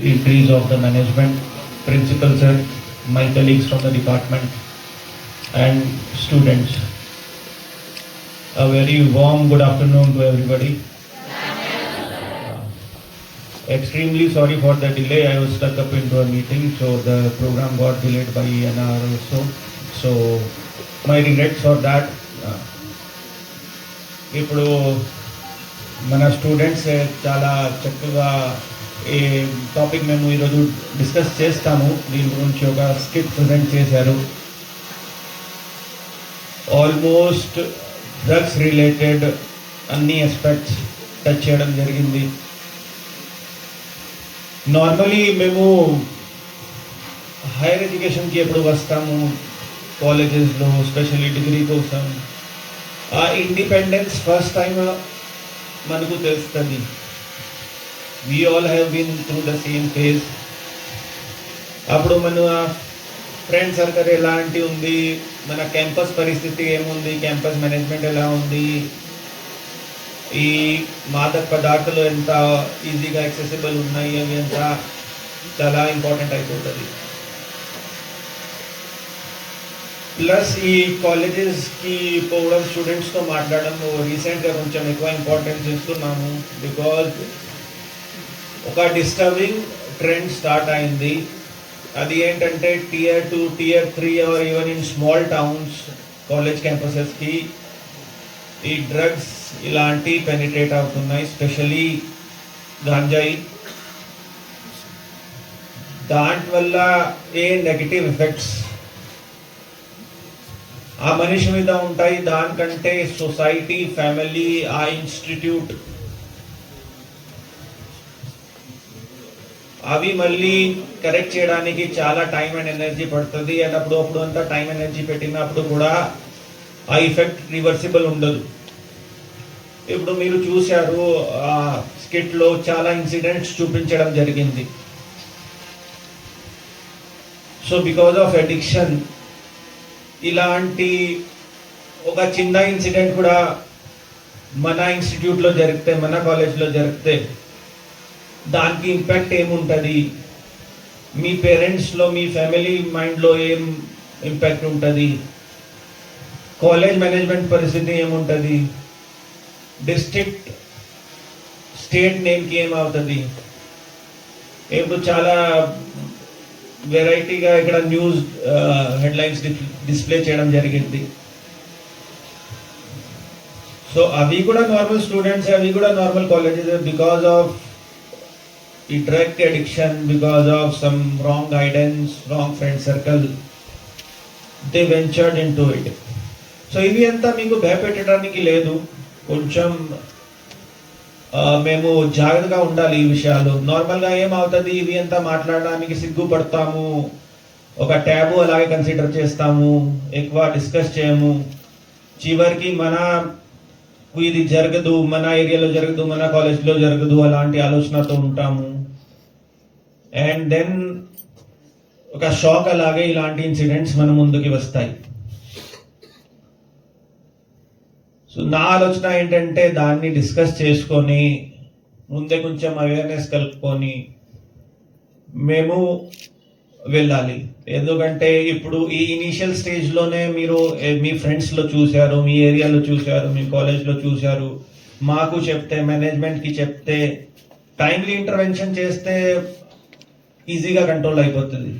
Increase of the management, principal sir, my colleagues from the department, and students. A very warm good afternoon to everybody. Extremely sorry for the delay. I was stuck up into a meeting, so the program got delayed by an hour or so. So my regrets for that. ఇప్పుడు మన students చాలా చక్కగా ఈ topic మేము ఈరోజు discuss చేస్తాము. దీని గురించి ఒక స్కిట్ ప్రజెంట్ చేశారు. ఆల్మోస్ట్ డ్రగ్స్ రిలేటెడ్ అన్ని ఆస్పెక్ట్స్ టచ్ చేయడం జరిగింది. నార్మలీ మేము హైయర్ ఎడ్యుకేషన్కి ఎప్పుడు వస్తాము కాలేజెస్లో, స్పెషల్లీ డిగ్రీ కోసం, ఆ ఇండిపెండెన్స్ ఫస్ట్ టైం మనకు తెలుస్తుంది. We all have been through the same phase. అప్పుడు మన ఫ్రెండ్ సర్కిల్ ఎలాంటి ఉంది, మన క్యాంపస్ పరిస్థితి ఏముంది, క్యాంపస్ మేనేజ్మెంట్ ఎలా ఉంది, ఈ మాదక పదార్థాలు ఎంత ఈజీగా యాక్సెసిబుల్ ఉన్నాయి, అవి ఎంత చాలా ఇంపార్టెంట్ అయిపోతుంది. ప్లస్ ఈ కాలేజెస్కి పోవడం, స్టూడెంట్స్తో మాట్లాడడం రీసెంట్గా కొంచెం ఎక్కువ ఇంపార్టెన్స్ ఇస్తున్నాము. బికాజ్ ఒక డిస్టర్బింగ్ ట్రెండ్ స్టార్ట్ అయింది. అది ఏంటంటే Tier 2, Tier 3 or even in small towns college క్యాంపసెస్కి ఈ డ్రగ్స్ ఇలాంటి పెనిట్రేట్ అవుతున్నాయి, స్పెషలీ గాంజాయి. దానివల్ల ఏ నెగటివ్ ఎఫెక్ట్స్ ఆ మనిషి మీద ఉంటాయి, దానికంటే సొసైటీ, ఫ్యామిలీ, ఆ ఇన్స్టిట్యూట్ అవి మళ్ళీ కరెక్ట్ చేయడానికి చాలా టైం అండ్ ఎనర్జీ పడుతుంది. అండ్ అప్పుడు అంతా టైం ఎనర్జీ పెట్టినప్పుడు కూడా ఆ ఎఫెక్ట్ రివర్సిబుల్ ఉండదు. ఇప్పుడు మీరు చూశారు, ఆ స్కిట్లో చాలా ఇన్సిడెంట్స్ చూపించడం జరిగింది. సో బికాజ్ ఆఫ్ అడిక్షన్ ఇలాంటి ఒక చిన్న ఇన్సిడెంట్ కూడా మన ఇన్స్టిట్యూట్లో జరిగితే, మన కాలేజ్లో జరిగితే దానికి ఇంపాక్ట్ ఏముంటుంది, మీ పేరెంట్స్లో, మీ ఫ్యామిలీ మైండ్లో ఏం ఇంపాక్ట్ ఉంటుంది, కాలేజ్ మేనేజ్మెంట్ పరిస్థితి ఏముంటుంది, డిస్ట్రిక్ట్, స్టేట్ నేమ్కి ఏమవుతుంది. ఇప్పుడు చాలా వెరైటీగా ఇక్కడ న్యూస్ హెడ్లైన్స్ డిస్ప్లే చేయడం జరిగింది. సో అవి కూడా నార్మల్ స్టూడెంట్స్, అవి కూడా నార్మల్ కాలేజెస్. బికాజ్ ఆఫ్ ఈ drug addiction, because of some wrong guidance, wrong friend circle, they ventured in to it. So ఇవి అంతా మీకు భయపెట్టడానికి లేదు. కొంచెం మేము జాగ్రత్తగా ఉండాలి ఈ విషయాలు. నార్మల్గా ఏమవుతుంది, ఇవి అంతా మాట్లాడడానికి సిగ్గుపడతాము, ఒక ట్యాబు అలాగే కన్సిడర్ చేస్తాము, ఎక్కువ డిస్కస్ చేయము. చివరికి మనకు ఇది జరగదు, మన ఏరియాలో జరగదు, మన కాలేజ్లో జరగదు అలాంటి ఆలోచనతో ఉంటాము. అండ్ దెన్ ఒక షాక్ అలాగే ఇలాంటి ఇన్సిడెంట్స్ మన ముందుకి వస్తాయి. సో నా ఆలోచన ఏంటంటే దాన్ని డిస్కస్ చేసుకొని ముందే కొంచెం అవేర్నెస్ కలుపుకొని మేము వెళ్ళాలి. ఎందుకంటే ఇప్పుడు ఈ ఇనీషియల్ స్టేజ్లోనే మీరు మీ ఫ్రెండ్స్లో చూశారు, మీ ఏరియాలో చూశారు, మీ కాలేజ్లో చూశారు, మాకు చెప్తే, మేనేజ్మెంట్కి చెప్తే, టైమ్లీ ఇంటర్వెన్షన్ చేస్తే ఈజీగా కంట్రోల్ అయిపోతుంది.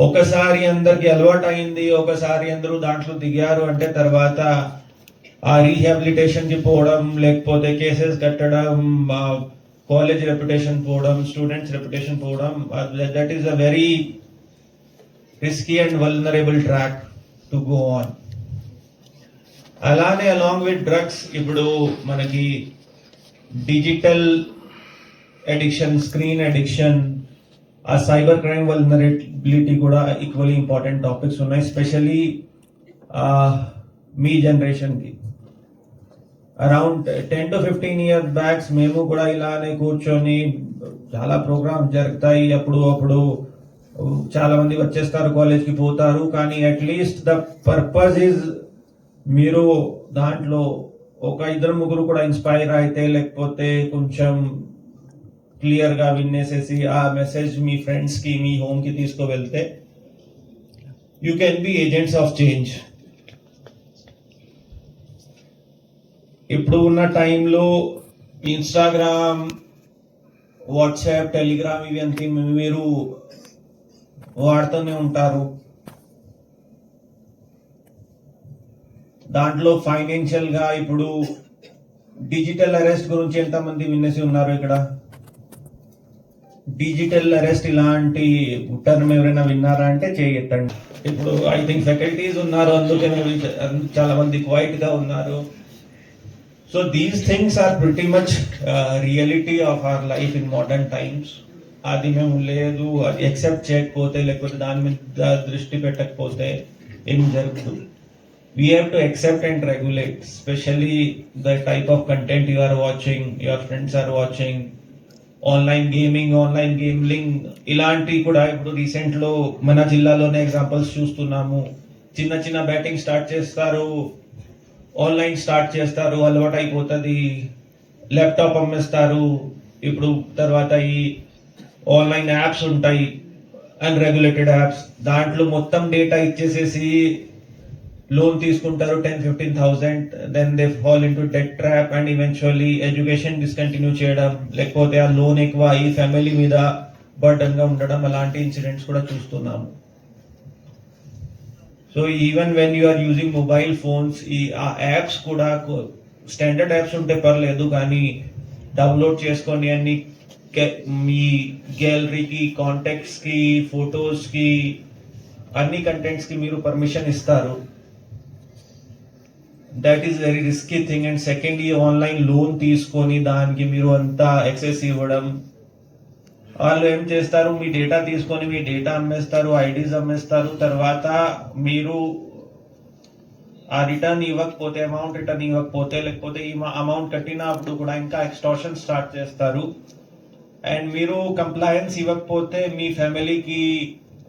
ఒకసారి అందరికి అలవాటు అయింది, ఒకసారి అందరూ దాంట్లో దిగారు అంటే తర్వాత ఆ రీహాబిలిటేషన్కి పోవడం, లేకపోతే కేసెస్ కట్టడం, కాలేజ్ రెప్యుటేషన్ పోవడం, స్టూడెంట్స్ రెప్యుటేషన్ పోవడం, that is a very risky and vulnerable track to go on. అలానే అలాంగ్ విత్ డ్రగ్స్ ఇప్పుడు మనకి డిజిటల్ అడిక్షన్, స్క్రీన్ అడిక్షన్, ఆ సైబర్ క్రైమ్ వల్నరబిలిటీ కూడా ఈక్వల్లీ ఇంపార్టెంట్ టాపిక్స్ ఉన్నాయి. స్పెషల్లీ మీ జనరేషన్కి అరౌండ్ 10 to 15 years బ్యాక్స్ మేము కూడా ఇలానే కూర్చొని చాలా ప్రోగ్రామ్స్ జరుగుతాయి. అప్పుడు చాలా మంది వచ్చేస్తారు, కాలేజ్కి పోతారు, కానీ అట్లీస్ట్ ద పర్పస్ ఈజ్ మీరు దాంట్లో ఒక ఇద్దరు ముగ్గురు కూడా ఇన్స్పైర్ అయితే, లేకపోతే కొంచెం క్లియర్గా వినేసేసి ఆ మెసేజ్ మీ ఫ్రెండ్స్కి మీ హోమ్కి తీసుకువెళ్తే you can be agents of change. ఇప్పుడు ఉన్న టైంలో ఇన్స్టాగ్రామ్, వాట్సాప్, టెలిగ్రామ్ ఇవి అంతా మీరు వాడుతూనే ఉంటారు. దాంట్లో ఫైనాన్షియల్గా ఇప్పుడు డిజిటల్ అరెస్ట్ గురించి ఎంతమంది వినేసి ఉన్నారు? ఇక్కడ డిజిటల్ అరెస్ట్ ఇలాంటి టర్మ్ ఎవరైనా విన్నారా అంటే చేయెత్తండి. ఇప్పుడు ఐ థింక్ ఫ్యాకల్టీస్ ఉన్నారు, అందుకే చాలా మంది క్వైట్ గా ఉన్నారు. So these things are pretty much reality of our life in modern times. అది మేము లేదు, అది ఎక్సెప్ట్ చేయకపోతే లేకపోతే దాని మీద దృష్టి పెట్టకపోతే ఏం జరుగుతుంది? We have to accept and regulate, especially the type of content you are watching, your friends are watching, online gaming, online gambling ఇలాంటి కూడా ఇప్పుడు రీసెంట్లో మన జిల్లాలోనే ఎగ్జాంపుల్స్ చూస్తున్నాము. చిన్న చిన్న బ్యాటింగ్ స్టార్ట్ చేస్తారు, ఆన్లైన్ స్టార్ట్ చేస్తారు, అలవాటు అయిపోతుంది, ల్యాప్టాప్ అమ్మేస్తారు. ఇప్పుడు తర్వాత ఈ ఆన్లైన్ యాప్స్ ఉంటాయి, అన్రెగ్యులేటెడ్ యాప్స్, దాంట్లో మొత్తం డేటా ఇచ్చేసేసి లోన్ తీసుకుంటారు 10,000-15,000, then they fall into debt trap and eventually education discontinue చేయడం, లేకపోతే ఆ లోన్ ఎక్కువ ఈ ఫ్యామిలీ మీద బర్డన్ గా ఉండడం, అలాంటి ఇన్సిడెంట్స్ కూడా చూస్తున్నాము. So even when you are using mobile phones, ఆ యాప్స్ కూడా స్టాండర్డ్ యాప్స్ ఉంటే పర్లేదు, కానీ డౌన్లోడ్ చేసుకొని అన్ని మీ గ్యాలరీకి, కాంటాక్ట్స్ కి, ఫొటోస్ కి, అన్ని కంటెంట్స్ కి మీరు పర్మిషన్ ఇస్తారు. That is very risky thing. And second, ఈ ఆన్లైన్ లోన్ తీసుకొని దానికి మీరు అంతా ఎక్సెస్ ఇవ్వడం. వాళ్ళు ఏం చేస్తారు, మీ డేటా తీసుకొని మీ డేటా అమ్మేస్తారు, ఐడీస్ అమ్మేస్తారు. తర్వాత మీరు ఆ రిటర్న్ ఇవ్వకపోతే, అమౌంట్ రిటర్న్ ఇవ్వకపోతే, లేకపోతే ఈ అమౌంట్ కట్టినప్పుడు కూడా ఇంకా ఎక్స్టార్షన్ స్టార్ట్ చేస్తారు. అండ్ మీరు కంప్లయన్స్ ఇవ్వకపోతే మీ ఫ్యామిలీకి,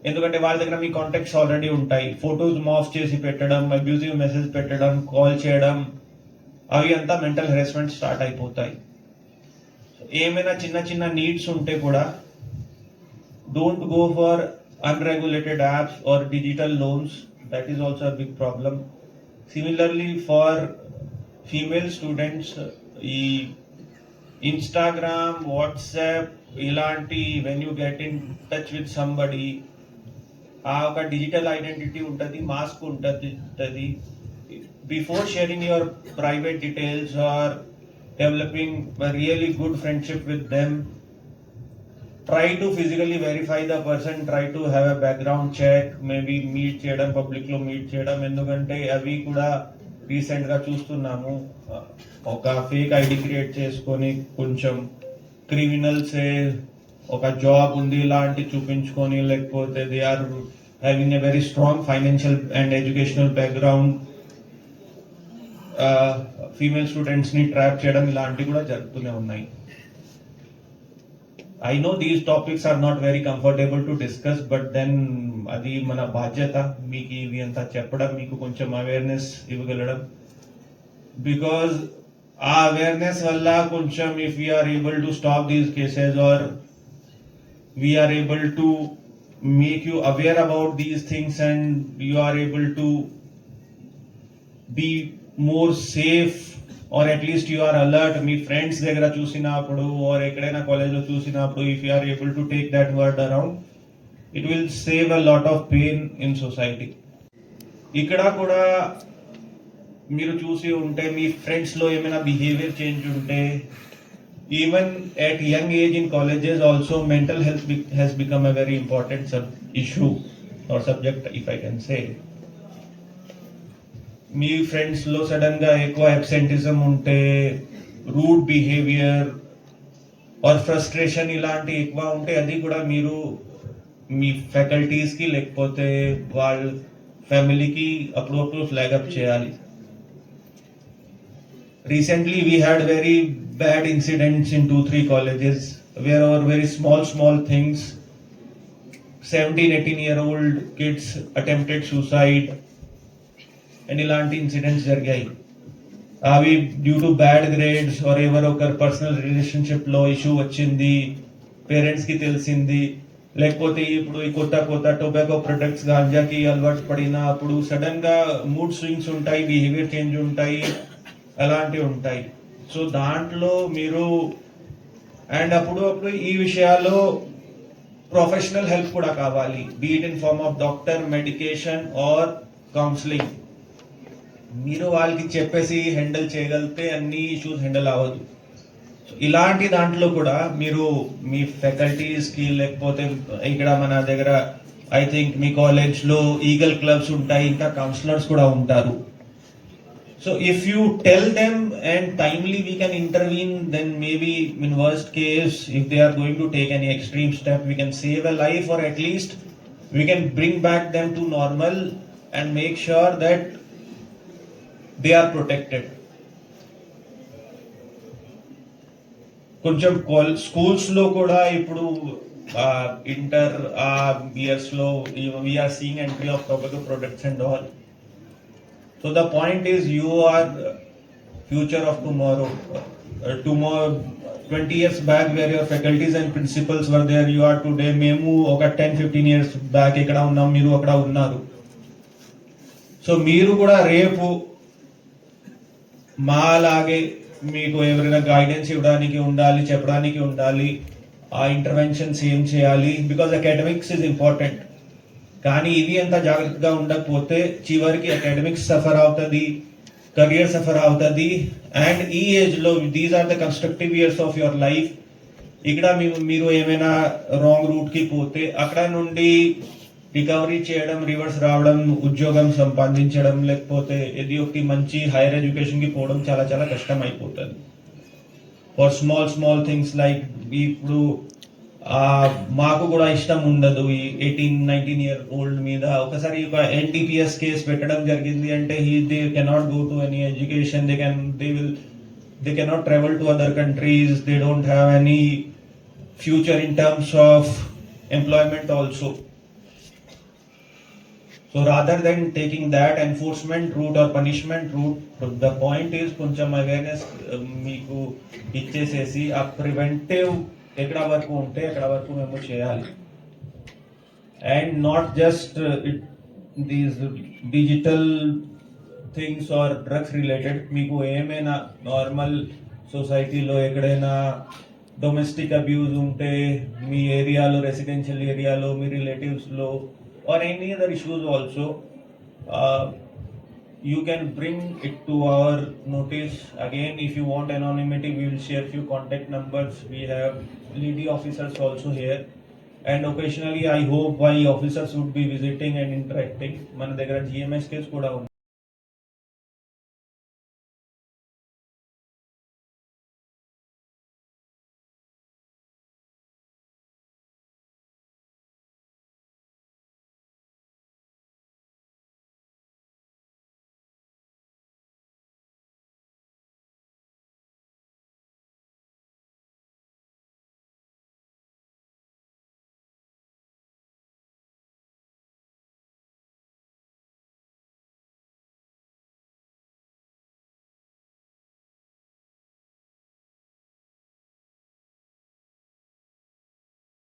ఎందుకంటే వాళ్ళ దగ్గర మీ కాంటాక్ట్స్ ఆల్రెడీ ఉంటాయి, ఫొటోస్ మాఫ్ చేసి పెట్టడం, అబ్యూజివ్ మెసేజ్ పెట్టడం, కాల్ చేయడం, అవి అంతా మెంటల్ హెరాస్మెంట్ స్టార్ట్ అయిపోతాయి. ఏమైనా చిన్న చిన్న నీడ్స్ ఉంటే కూడా don't go for unregulated apps or digital loans. That is also big problem. Similarly for female students, ఈ ఇన్స్టాగ్రామ్, వాట్సాప్ ఇలాంటి when you get in touch with somebody, ఆ ఒక డిజిటల్ ఐడెంటిటీ ఉంటుంది, మాస్క్ ఉంటుంది. Before sharing your private details or developing really good friendship with them, try to physically verify the person, try to have a background check, maybe meet చేయడం, public లో meet చేయడం. ఎందుకంటే అవి కూడా recent గా చూస్తున్నాము, ఒక ఫేక్ ఐడి క్రియేట్ చేసుకొని కొంచెం క్రిమినల్సే ఒక జాబ్ ఉంది ఇలాంటి చూపించుకొని, లేకపోతే they are having a very strong financial and educational background, female students ని ట్రాప్ చేయడం, ఇలాంటివి కూడా జరుగుతూనే ఉన్నాయి. I know these topics are not very comfortable to discuss, but then అది మన బాధ్యత మీకు ఇవి అంతా చెప్పడం, మీకు కొంచెం అవేర్నెస్ ఇవ్వగలడం. బికాజ్ ఆ అవేర్నెస్ వల్ల కొంచెం if we are able to stop these cases or we are able to make you aware about these things and you are able to be more safe, or at least you are alert. Me friends దగ్గర చూసినప్పుడు or ఎక్కడైనా కాలేజ్లో చూసినప్పుడు, if you are able to take that word around, it will save a lot of pain in society. ఇక్కడ కూడా మీరు చూసి ఉంటే మీ ఫ్రెండ్స్లో ఏమైనా బిహేవియర్ చేంజ్ ఉంటే, even at young age in colleges also mental health has become a very important issue or subject, if I can say. Me friends లో sudden గా ఎక్కువ అబ్సెంటిజం ఉంటే, రూడ్ బిహేవియర్ ఆర్ ఫ్రస్ట్రేషన్ ఇలాంటి ఎక్కువ ఉంటే, అది కూడా మీరు మీ ఫ్యాకల్టీస్ కి లేకపోతే వాళ్ళ ఫ్యామిలీకి అప్పుడప్పుడు ఫ్లాగ్ అప్ చేయాలి. Recently we had very bad incidents in 2-3 colleges where over very small things 17-18-year-old kids attempted suicide and ilanti incidents jargayi. Avi due to bad grades or ever okkar personal relationship lo issue vachindi, పేరెంట్స్కి తెలిసింది, లేకపోతే ఇప్పుడు ఈ కొత్త కొత్త tobacco products గాంజాకి అలవాటు పడిన అప్పుడు సడన్గా మూడ్ స్వింగ్స్ ఉంటాయి, బిహేవియర్ చేంజ్ ఉంటాయి, అలాంటివి ఉంటాయి. సో దాంట్లో మీరు అండ్ అప్పుడు ఈ విషయాల్లో ప్రొఫెషనల్ హెల్ప్ కూడా కావాలి, be it in form of doctor, medication or counselling. మీరు వాళ్ళకి చెప్పేసి హ్యాండిల్ చేయగలిగితే అన్ని ఇష్యూస్ హ్యాండిల్ అవ్వదు. ఇలాంటి దాంట్లో కూడా మీరు మీ ఫ్యాకల్టీస్కి, లేకపోతే ఇక్కడ మన దగ్గర ఐ థింక్ మీ కాలేజ్లో ఈగల్ క్లబ్స్ ఉంటాయి, ఇంకా కౌన్సిలర్స్ కూడా ఉంటారు. So if you tell them and timely we can intervene, then maybe in worst case, if they are going to take any extreme step, we can save a life, or at least we can bring back them to normal and make sure that they are protected. కొంచెం schools లో కూడా ఇప్పుడు inter years లో we are seeing entry of tobacco products and all. So the point is, you are future of tomorrow. Tomorrow, 20 years back, where your faculties and principals were there, you are today. Memu oka 10-15 years back ikkada unnam, meeru akkada unnaru. So meeru kuda repu మా లాగే మీకు ఎవరైనా guidance ఇవ్వడానికి ఉండాలి, చెప్పడానికి ఉండాలి, ఆ interventions ఏం చేయాలి, బికాజ్ అకాడమిక్స్ ఇస్ ఇంపార్టెంట్. కానీ ఇవి అంత జాగ్రత్తగా ఉండకపోతే చివరికి అకాడమిక్స్ సఫర్ అవుతుంది, కెరియర్ సఫర్ అవుతుంది. అండ్ ఈ ఏజ్లో these are the constructive years of your life. ఇక్కడ మీరు ఏమైనా రాంగ్ రూట్కి పోతే అక్కడ నుండి రికవరీ చేయడం, రివర్స్ రావడం, ఉద్యోగం సంపాదించడం, లేకపోతే ఏది ఒకటి మంచి హైయర్ ఎడ్యుకేషన్కి పోవడం చాలా చాలా కష్టం అయిపోతుంది. ఫర్ స్మాల్ థింగ్స్ లైక్ ఇప్పుడు మాకు కూడా ఇష్టం ఉండదు ఈ 18-19 year old మీద ఒకసారి ఒక NTPS కేసు పెట్టడం జరిగింది అంటే they cannot go to any education, they cannot travel to other countries, they don't have any future in terms of employment also. So rather than taking that enforcement route or punishment route, the point is కొంచెం awareness మీకు ఇచ్చేసేసి ఆ preventive ఎక్కడ వరకు ఉంటే అక్కడ వరకు మేము చేయాలి. And not just these digital things or drugs related. మీకు ఏమైనా నార్మల్ సొసైటీలో ఎక్కడైనా డొమెస్టిక్ అబ్యూజ్ ఉంటే మీ ఏరియాలో, రెసిడెన్షియల్ ఏరియాలో, మీ రిలేటివ్స్లో, or any other issues also, you can bring it to our notice. Again, if you want anonymity, we will share few contact numbers. We have lady officers also here, and occasionally I hope my officers would be visiting and interacting. మన దగ్గర GMS case కూడా ఉంది.